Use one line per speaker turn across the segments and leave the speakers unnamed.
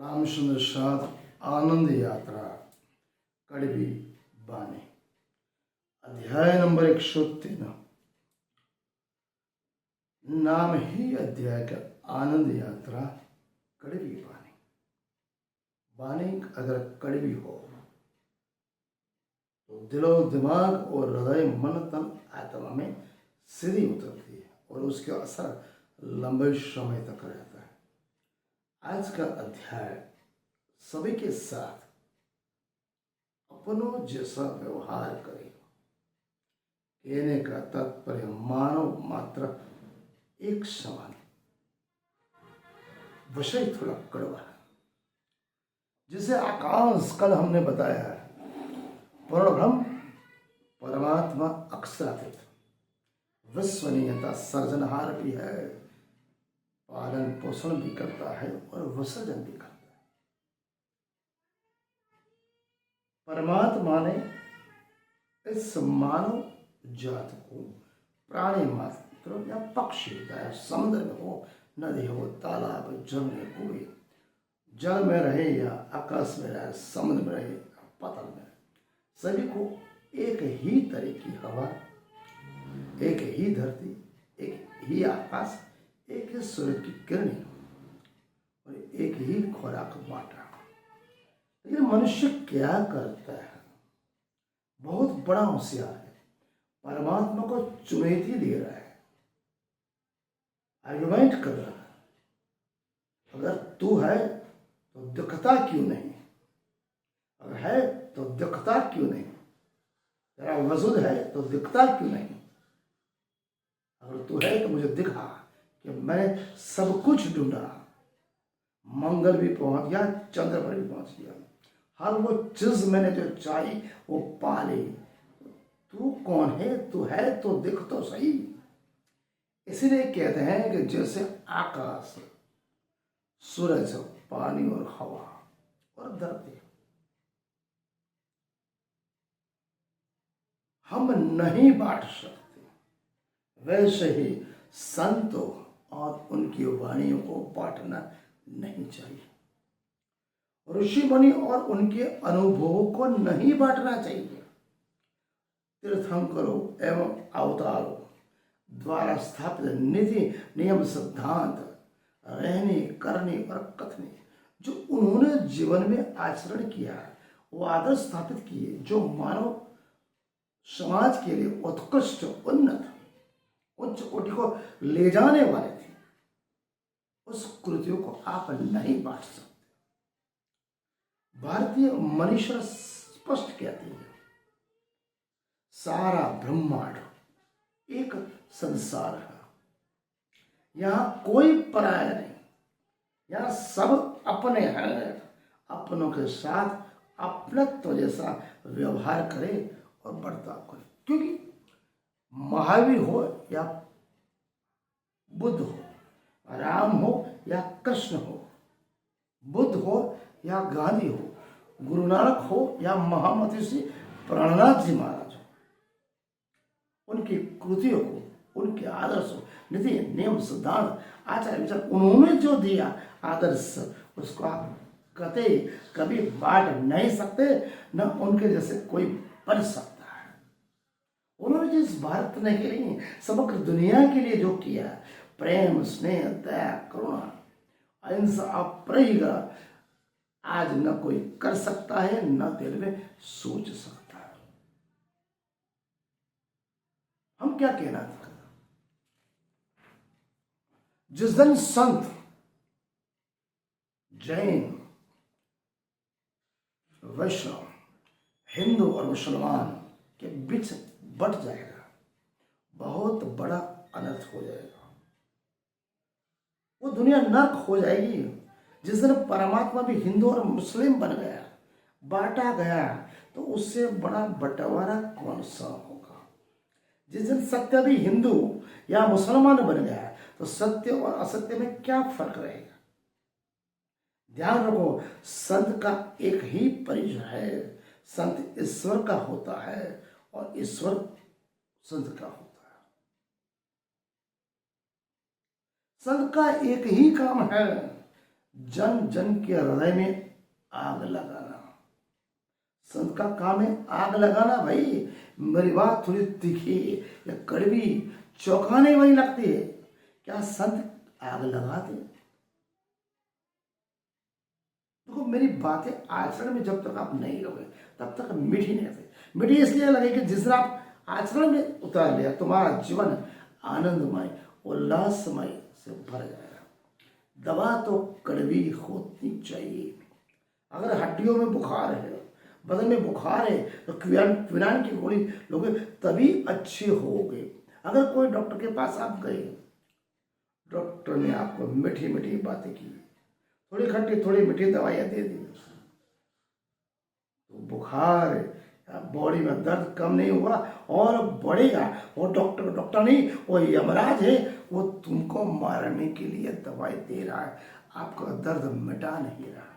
रामचंद्र साथ आनंद यात्रा कड़वी बानी अध्याय नंबर 103। नाम ही अध्याय का आनंद यात्रा कड़वी बानी। बानी अगर कड़वी हो तो दिलो दिमाग और हृदय मन तन आत्मा में सीधी उतरती है और उसका असर लंबे समय तक रहता है। आज का अध्याय सभी के साथ अपनों जैसा व्यवहार करेगा। कहने का तात्पर्य मानव मात्र एक समान। विषय थोड़ा कड़वा है। जिसे आकाश कल हमने बताया है, पूर्ण ब्रह्म परमात्मा अक्षरातीत विश्वनीयता सर्जनहार भी है, पालन पोषण भी करता है और विसर्जन भी करता है। परमात्मा ने इस मानव जात को प्राणी मात्र या पक्षी चाहे समुद्र में हो, नदी हो, तालाब, झरने, कुएं, जल में रहे या आकाश में रहे, समुद्र में रहे, पतल में रहे, सभी को एक ही तरह की हवा, एक ही धरती, एक ही आकाश, एक ही सूर्य की किरणें और एक ही खुराक बांटा। लेकिन मनुष्य क्या करता है? बहुत बड़ा होशियार है, परमात्मा को चुनौती दे रहा है, आर्गुमेंट कर रहा है। अगर तू है तो दिखता क्यों नहीं? अगर है तो दिखता क्यों नहीं? तेरा वजूद है तो दिखता क्यों नहीं? अगर तू है तो मुझे दिखा कि मैंने सब कुछ ढूंढा, मंगल भी पहुंच गया, चंद्र पर भी पहुंच गया, हर वो चीज मैंने जो चाही वो पा ली। तू कौन है? तू है तो दिख तो सही। इसीलिए कहते हैं कि जैसे आकाश, सूरज, पानी और हवा और धरती हम नहीं बांट सकते, वैसे ही संतों और उनकी वाणियों को बांटना नहीं चाहिए। ऋषि मुनि और उनके अनुभवों को नहीं बांटना चाहिए। तीर्थंकरों एवं अवतारों द्वारा स्थापित नीति, नियम, सिद्धांत, रहने, करने और कथने जो उन्होंने जीवन में आचरण किया है, वो आदर्श स्थापित किए जो मानव समाज के लिए उत्कृष्ट, उन्नत, उच्च कोटि को ले जाने वाले थे, उस कृतियों को आप नहीं बांट सकते। भारतीय मनीषा स्पष्ट कहती है, सारा ब्रह्मांड एक संसार है, यहां कोई पराया नहीं, यहां सब अपने हैं। अपनों के साथ अपनत्व जैसा व्यवहार करे और बर्ताव करे। क्योंकि महावीर हो या बुद्ध हो, राम हो या कृष्ण हो, बुद्ध हो या गांधी हो, गुरु नानक हो या महामती श्री प्राणनाथ जी महाराज हो, उनकी कृतियों को, उनके आदर्शों, नीति, नियम, सिद्धांत, आचार विचार, उन्होंने जो दिया आदर्श, उसको आप कतई कभी बांट नहीं सकते, न उनके जैसे कोई बन सकता है। उन्होंने जिस भारत ने के लिए, समग्र दुनिया के लिए जो किया, प्रेम, स्नेह, दया, करुणा, अहिंसा, अप्रायिका, आज न कोई कर सकता है, न दिल में सोच सकता है। हम क्या कहना चाहते? जिस दिन संत, जैन, वैष्णव, हिंदू और मुसलमान के बीच बट जाएगा, बहुत बड़ा अनर्थ हो जाएगा। वो दुनिया नर्क हो जाएगी। जिस दिन परमात्मा भी हिंदू और मुस्लिम बन गया, बांटा गया, तो उससे बड़ा बंटवारा कौन सा होगा? जिस दिन सत्य भी हिंदू या मुसलमान बन गया, तो सत्य और असत्य में क्या फर्क रहेगा? ध्यान रखो, संत का एक ही परिचय है, संत ईश्वर का होता है और ईश्वर संत का होता है। संत का एक ही काम है, जन जन के हृदय में आग लगाना। संत का काम है आग लगाना। भाई मेरी बात थोड़ी तीखी या कड़वी चौंकाने वाली लगती है, क्या संत आग लगाते? देखो मेरी बातें आचरण में जब तक आप नहीं लोगे तब तक मीठी नहीं आती। मीठी इसलिए लगेगी जिस दिन आप आचरण में उतार लिया तुम्हारा जीवन आनंदमय उल्लासमय से भर जाएगा। दवा तो कड़वी होनी चाहिए। अगर हड्डियों में बुखार है, बदन में बुखार है, तो क्विनाइन की गोली लोगे तभी अच्छे होगे। अगर कोई डॉक्टर के पास आप गए, डॉक्टर ने आपको मीठी मीठी बातें की, थोड़ी खट्टी थोड़ी मीठी दवाइयाँ दे दी, तो बुखार बॉडी में दर्द कम नहीं हुआ और बढ़ेगा। और डॉक्टर नहीं, वो यमराज है, वो तुमको मारने के लिए दवाई दे रहा है, आपका दर्द मिटा नहीं रहा।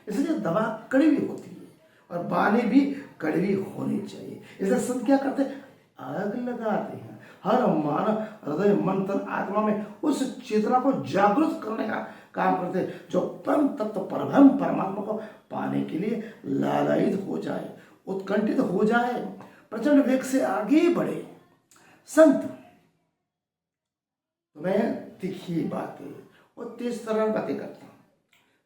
इसलिए दवा कड़वी होती है और बानी भी कड़वी होनी चाहिए। इसलिए संत क्या करते हैं? आग लगाते हैं। हर मानव हृदय मन तन आत्मा में उस चेतना को जागृत करने का काम करते हैं, जो परम तत्व परब्रह्म परमात्मा को पाने के लिए लालायित हो जाए, उत्कंठित हो जाए, प्रचंड वेग से आगे बढ़े। संत तुम्हें तीखी बातें और तेज तरह बातें करते हैं,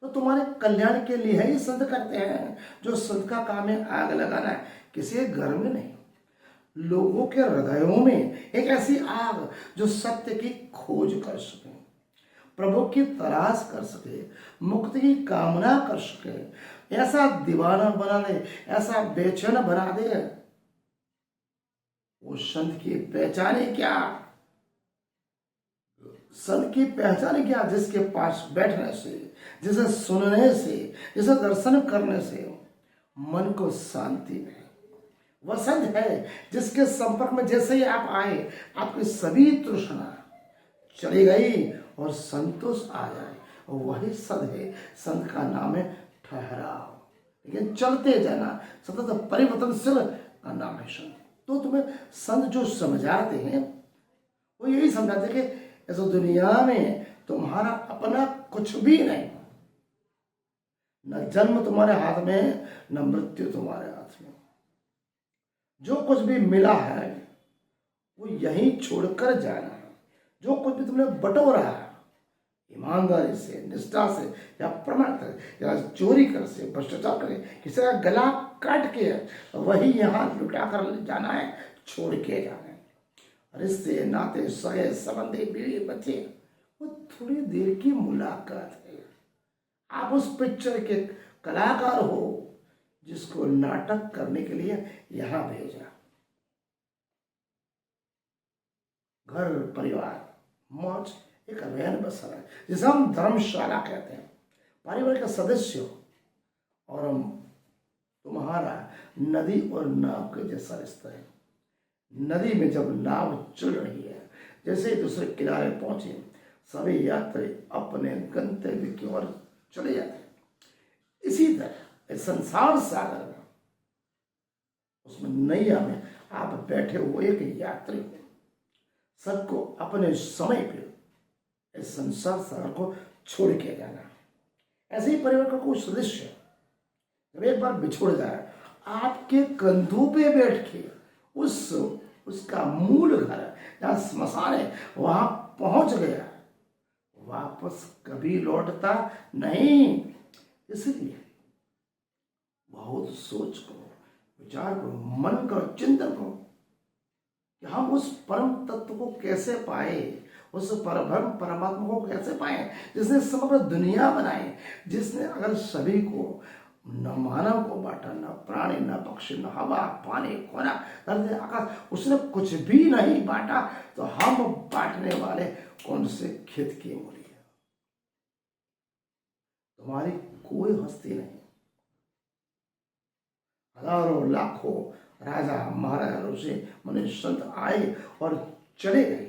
तो तुम्हारे कल्याण के लिए ही संत करते हैं। जो संत का काम है आग लगाना है, किसी घर में नहीं, लोगों के हृदयों में एक ऐसी आग जो सत्य की खोज कर सके, प्रभु की तलाश कर सके, मुक्ति की कामना कर सके, ऐसा दीवाना बना दे, ऐसा बेचैन बना दे। वो संत की पहचान है क्या? संत की पहचान क्या? जिसके पास बैठने से, जिसे सुनने से, जिसे दर्शन करने से मन को शांति मिले। वह संत है जिसके संपर्क में जैसे ही आप आए, आपकी सभी तृष्णा चली गई और संतोष आ जाए। और वही संत है। संत का नाम है ठहराव, लेकिन चलते जाना, सतत परिवर्तनशील का नाम है संत। तो तुम्हें संत जो समझाते हैं वो यही समझाते कि इस दुनिया में तुम्हारा अपना कुछ भी नहीं, न जन्म तुम्हारे हाथ में, न मृत्यु तुम्हारे हाथ में। जो कुछ भी मिला है वो यहीं छोड़कर जाना है। जो कुछ भी तुमने बटोरा है, ईमानदारी से, निष्ठा से, या प्रमाण से, या चोरी कर से, भ्रष्टाचार करे, किसी का गला काट के वही यहाँ लुटा कर जाना है, छोड़ के जाना है। रिश्ते नाते सगे संबंधी बीवी बच्चे वो थोड़ी देर की मुलाकात है। आप उस पिक्चर के कलाकार हो जिसको नाटक करने के लिए यहां भेजा। घर परिवार मौज एक अवैन बसा है, जिसे हम धर्मशाला कहते हैं। पारिवारिक सदस्य और तुम्हारा नदी और नाव के जैसा रिश्ता है। नदी में जब नाव चल रही है, जैसे ही दूसरे किनारे पहुंचे, सभी यात्री अपने गंतव्य की ओर चले जाते हैं। इसी तरह इस संसार सागर में, उसमें नैया में आप बैठे हुए एक यात्री हो। सबको अपने समय पे इस संसार सागर को छोड़ के जाना। ऐसे ही परिवार का कोई सदस्य जब एक बार बिछुड़ जाए, आपके कंधों पे बैठ के उसका मूल घर जहाँ स्मशान है वहां पहुंच गया, वापस कभी लौटता नहीं। इसलिए बहुत सोच करो, विचार करो, मन करो, चिंतन करो कि हम उस परम तत्व को कैसे पाए, उस परब्रह्म परमात्मा को कैसे पाए जिसने समग्र दुनिया बनाई, जिसने अगर सभी को, न मानव को बांटा, न प्राणी, न पक्षी, न हवा, पानी, कोना, धरती, आकाश, उसने कुछ भी नहीं बांटा, तो हम बांटने वाले कौन से खेत की मूली है? तुम्हारी कोई हस्ती नहीं। हजारों लाखों राजा महाराजा ऋषि मुनि संत आए और चले गए,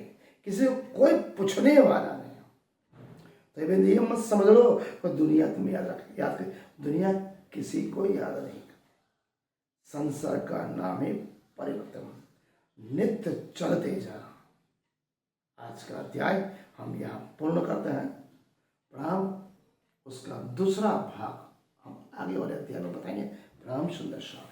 किसी को कोई पूछने वाला नहीं। तो ये मत समझ लो तो दुनिया तुम याद रख, याद कर, दुनिया किसी को याद नहीं। संसार का नाम है परिवर्तन, नित्य चलते जाना। आज का अध्याय हम यहाँ पूर्ण करते हैं। प्रणाम। उस दूसरा भाग हम आगे वाले अध्याय में बताएंगे। राम सुंदर साहब।